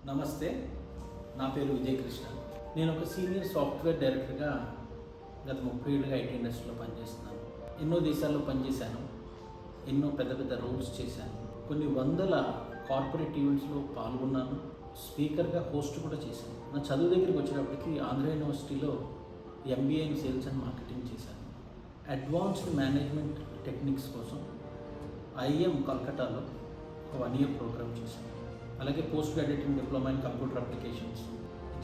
నమస్తే, నా పేరు విజయ్ కృష్ణ. నేను ఒక సీనియర్ సాఫ్ట్వేర్ డైరెక్టర్గా గత 30 ఏళ్ళుగా ఐటీ ఇండస్ట్రీలో పనిచేస్తున్నాను. ఎన్నో దేశాల్లో పనిచేశాను, ఎన్నో పెద్ద పెద్ద రోల్స్ చేశాను, కొన్ని వందల కార్పొరేట్ ఈవెంట్స్లో పాల్గొన్నాను, స్పీకర్గా హోస్ట్ కూడా చేశాను. నా చదువు దగ్గరికి వచ్చేటప్పటికి ఆంధ్ర యూనివర్సిటీలో MBA in sales and marketing చేశాను. అడ్వాన్స్డ్ మేనేజ్మెంట్ టెక్నిక్స్ కోసం ఐఎం కల్కటాలో ఒక 1 year ప్రోగ్రామ్ చేశాను. అలాగే post graduate diploma in computer applications,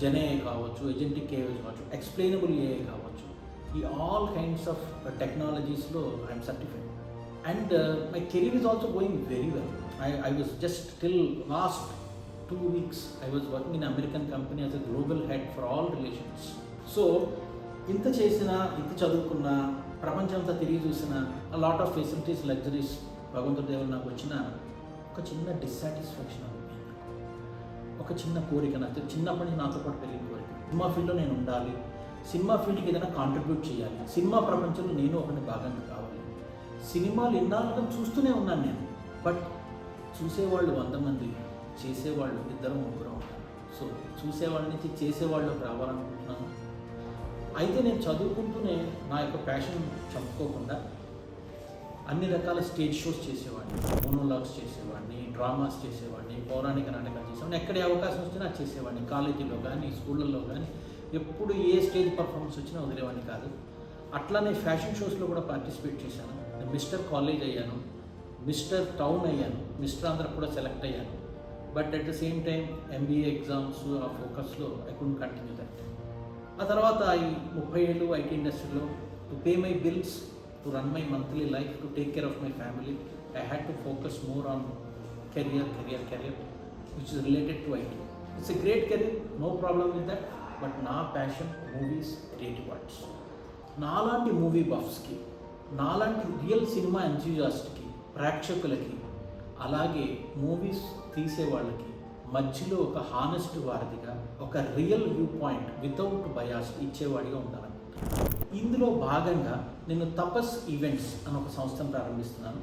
gen AI కావచ్చు, ఏజెంటిక్ ఏఐ కావచ్చు, ఎక్స్ప్లెయినబుల్ ఏఐ కావచ్చు, ఈ ఆల్ కైండ్స్ ఆఫ్ టెక్నాలజీస్లో IM certified. And my career is also going very well. I was just till last 2 weeks I was working in American company as a global head for all relations. So ఇంత చేసినా, ఇంత చదువుకున్నా, ప్రపంచంతో తిరిగి చూసిన, a lot of facilities, luxuries భగవంతుడి దేవుడు నాకు వచ్చిన ఒక చిన్న డిస్సాటిస్ఫాక్షన్ అవుతుంది. ఒక చిన్న కోరిక, నాకు చిన్నప్పటి నుంచి నాతో పాటు పెరిగిన కోరిక, సినిమా ఫీల్డ్లో నేను ఉండాలి, సినిమా ఫీల్డ్కి ఏదైనా కాంట్రిబ్యూట్ చేయాలి, సినిమా ప్రపంచంలో నేను ఒకటి భాగంగా కావాలి. సినిమాలు ఎన్నాళ్ళుగా చూస్తూనే ఉన్నాను నేను, బట్ చూసేవాళ్ళు 100 మంది, చేసేవాళ్ళు 2-3 ఉంటారు. సో చూసేవాళ్ళ నుంచి చేసేవాళ్ళకి రావాలనుకుంటున్నాను. అయితే నేను చదువుకుంటూనే నా యొక్క ప్యాషన్ చంపుకోకుండా అన్ని రకాల స్టేజ్ షోస్ చేసేవాడిని, మోనోలాగ్స్ చేసేవాడిని, డ్రామాస్ చేసేవాడిని, పౌరాణిక నాటకాలు చేసేవాడిని. ఎక్కడ అవకాశం వచ్చినా అది చేసేవాడిని. కాలేజీలో కానీ, స్కూళ్ళల్లో కానీ ఎప్పుడు ఏ స్టేజ్ పర్ఫార్మెన్స్ వచ్చినా వదిలేవాడిని కాదు. అట్లానే ఫ్యాషన్ షోస్లో కూడా పార్టిసిపేట్ చేశాను. మిస్టర్ కాలేజ్ అయ్యాను, మిస్టర్ టౌన్ అయ్యాను, మిస్టర్ ఆంధ్ర కూడా సెలెక్ట్ అయ్యాను. But at the same time MBA exams ఆ ఫోకస్లో ఐ కుడెంట్ కంటిన్యూ దట్. ఆ తర్వాత ఈ 30 ఏళ్ళు ఐటీ ఇండస్ట్రీలో to pay my bills, to run my monthly life, to take care of my family, I had to focus more on career which is related to IT. It's a great career, no problem with that, but నా passion movies, creative arts. నాలాంటి movie బఫ్స్కి, నాలాంటి real cinema ఎంతూజియాస్ట్కి, ప్రేక్షకులకి, అలాగే movies తీసే వాళ్ళకి మధ్యలో ఒక honest వారధిగా, ఒక real view point without bias ఇచ్చేవాడిగా ఉండాలని. ఇందులో భాగంగా నేను తపస్ ఈవెంట్స్ అని ఒక సంస్థను ప్రారంభిస్తున్నాను.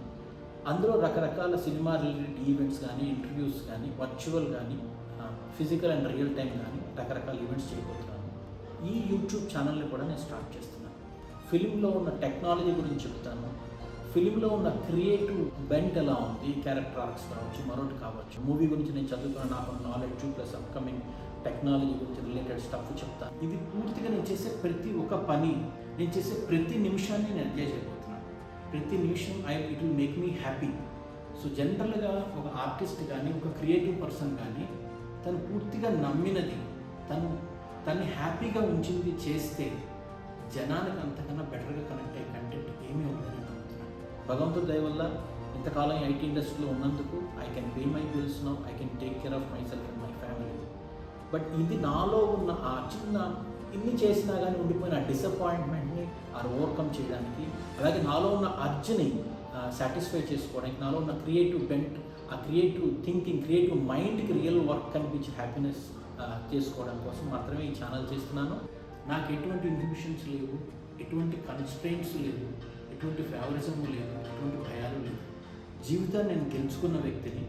అందులో రకరకాల సినిమా రిలేటెడ్ ఈవెంట్స్ కానీ, ఇంటర్వ్యూస్ కానీ, వర్చువల్ కానీ, ఫిజికల్ అండ్ రియల్ టైం కానీ రకరకాల ఈవెంట్స్ చేయబోతున్నాను. ఈ యూట్యూబ్ ఛానల్ని కూడా నేను స్టార్ట్ చేస్తున్నాను. ఫిలింలో ఉన్న టెక్నాలజీ గురించి చెప్తాను, ఫిలింలో ఉన్న క్రియేటివ్ బెంట్ ఎలా ఉంది, క్యారెక్టర్ ఆర్క్స్ కావచ్చు, మరొకటి కావచ్చు, మూవీ గురించి నేను చదువుకున్న నాకు నాలెడ్జ్ ప్లస్ అప్కమింగ్ టెక్నాలజీ గురించి రిలేటెడ్ స్టఫ్ చెప్తాను. ఇది పూర్తిగా నేను చేసే ప్రతి ఒక్క పని, నేను చేసే ప్రతి నిమిషాన్ని నేను ఎంజాయ్ చేయబోతున్నాను. ప్రతి నిమిషం it will make me happy. So జనరల్గా ఒక ఆర్టిస్ట్ కానీ, ఒక క్రియేటివ్ పర్సన్ కానీ తను పూర్తిగా నమ్మినది, తన్ని హ్యాపీగా ఉంచింది చేస్తే జనానికి అంతకన్నా బెటర్గా కనెక్ట్ అయ్యే కంటెంట్ ఏమీ ఉండదని నమ్ముతున్నాను. భగవంతుడి దయ వల్ల ఇంతకాలం ఐటీ ఇండస్ట్రీలో ఉన్నందుకు I can pay my bills now, I can take care of my self and my family. But ఇది నాలో ఉన్న ఆ చిన్న, ఇన్ని చేసినా కానీ ఉండిపోయిన డిసప్పాయింట్మెంట్ని ఓవర్కమ్ చేయడానికి, అలాగే నాలో ఉన్న అర్జ్ని సాటిస్ఫై చేసుకోవడానికి, నాలో ఉన్న క్రియేటివ్ బెంట్, ఆ క్రియేటివ్ థింకింగ్, క్రియేటివ్ మైండ్కి రియల్ వర్క్ కనిపించి హ్యాపీనెస్ చేసుకోవడం కోసం మాత్రమే ఈ ఛానల్ చేస్తున్నాను. నాకు ఎటువంటి ఇన్హిబిషన్స్ లేవు, ఎటువంటి కన్స్ట్రెయింట్స్ లేవు, ఎటువంటి ఫేవరిజం లేదు, ఎటువంటి భయాలు లేవు. జీవితాన్ని నేను గెలుచుకున్న వ్యక్తిని.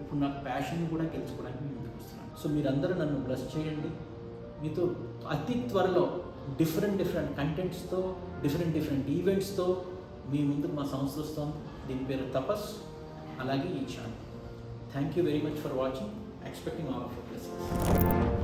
ఇప్పుడు నాకు ప్యాషన్ కూడా గెలుచుకోవడానికి ముందుకు వస్తున్నాను. సో మీరందరూ నన్ను బ్లెస్ చేయండి. మీతో అతి త్వరలో డిఫరెంట్ కంటెంట్స్తో, డిఫరెంట్ ఈవెంట్స్తో మీ ముందుకు మా సంస్థ వస్తుంది. దీని పేరు తపస్, అలాగే ఈ channel. Thank you very much for watching. Expecting all of your blessings.